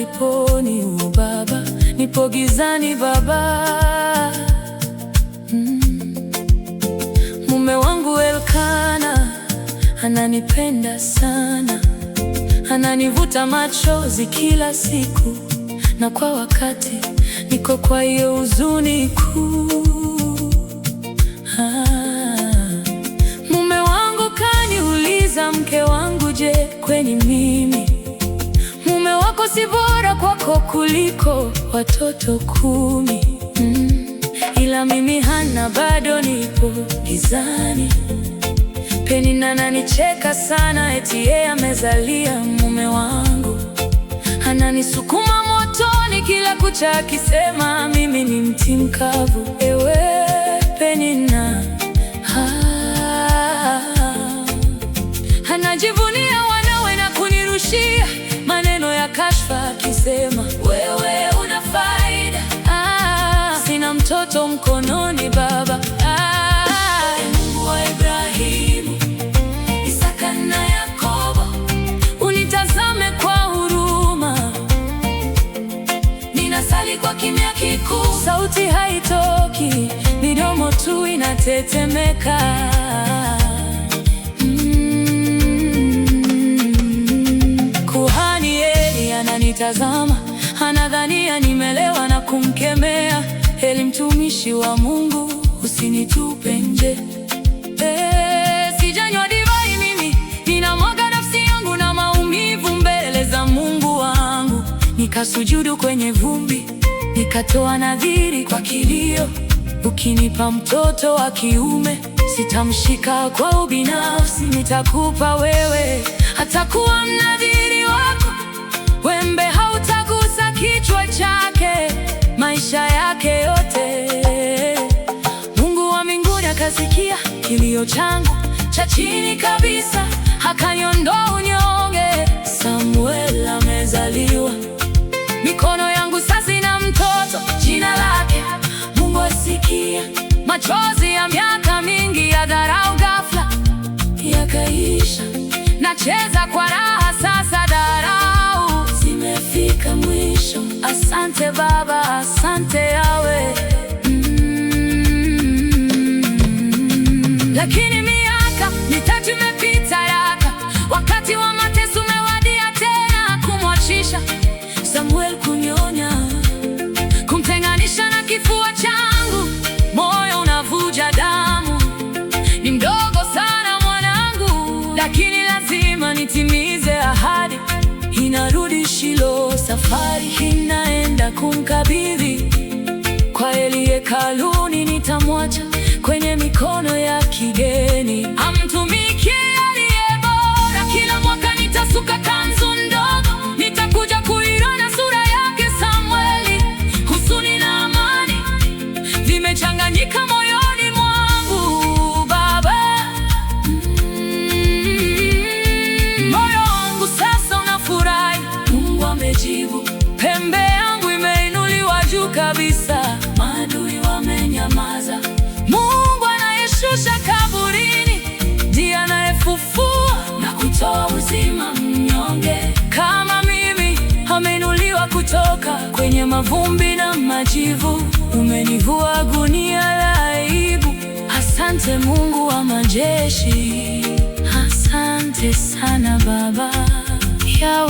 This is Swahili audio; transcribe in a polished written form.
aliponi Baba, nipo gizani Baba. Mume wangu Elkana ananipenda sana, ananivuta machozi kila siku, na kwa wakati niko kwa hiyo huzuni kuu. Mume wangu kaniuliza, mke wangu, je, kwani mimi mume wako si bora kwako kuliko watoto 10? Ila mimi Hana bado nipo gizani. Penina ananicheka sana, eti yeye amezalia mume wangu. Ananisukuma motoni kila kucha, akisema mimi ni mti mkavu. Ewe Penina, anajivunia wanawe na kunirushia maneno ya kashfa, akisema wewe una faida. Sina mtoto mkononi Baba. Mungu wa Ibrahimu, Isaka na Yakobo, unitazame kwa huruma. Ninasali kwa kimya kikuu, sauti haitoki, midomo tu inatetemeka. Kuhani Eli ananitazama, anadhania nimelewa na kumkemea. Eli, mtumishi wa Mungu, usinitupe nje. Sijanywa divai mimi, ninamwaga nafsi yangu na maumivu mbele za Mungu wangu. Nikasujudu kwenye vumbi, nikatoa nadhiri kwa kilio. Ukinipa mtoto wa kiume, sitamshika kwa ubinafsi, nitakupa wewe, atakuwa mnadhiri wako. Wembe hautagusa kichwa chake maisha yake yote. Mungu wa mbinguni akasikia kilio changu cha chini kabisa, akaniondoa unyonge. Samuel amezaliwa, mikono yangu sasa ina mtoto, jina lake Mungu asikia. Machozi ya miaka mingi ya dharau ghafla yakaisha, nacheza kwa raha sasa, dharau zimefika mwisho. Asante Baba, asante Yawe. Lakini miaka mitatu imepita haraka, wakati wa mateso umewadia tena, kumwachisha Samuel kunyonya, kumtenganisha na kifua changu, moyo unavuja damu. Ni mdogo sana mwanangu, lakini lazima nitimize ahadi. Inarudi Shilo, safari inaenda kumkabidhi kwa Eli hekaluni. Nitamwacha kwenye mikono ya kigeni, amtumikie aliye bora. Kila mwaka nitasuka kanzu ndogo, nitakuja kuiona sura yake Samueli. Huzuni na amani vimechanganyika moyoni mwangu Baba. Moyo wangu sasa unafurahi, Mungu amejibu. Pembe yangu imeinuliwa juu kabisa, maadui wamenyamaza. Mungu anayeshusha kaburini ndiye anayefufua na kutoa uzima mnyonge. Kama mimi ameinuliwa kutoka kwenye mavumbi na majivu, umenivua gunia la aibu. Asante Mungu wa majeshi, asante sana Baba Yawe.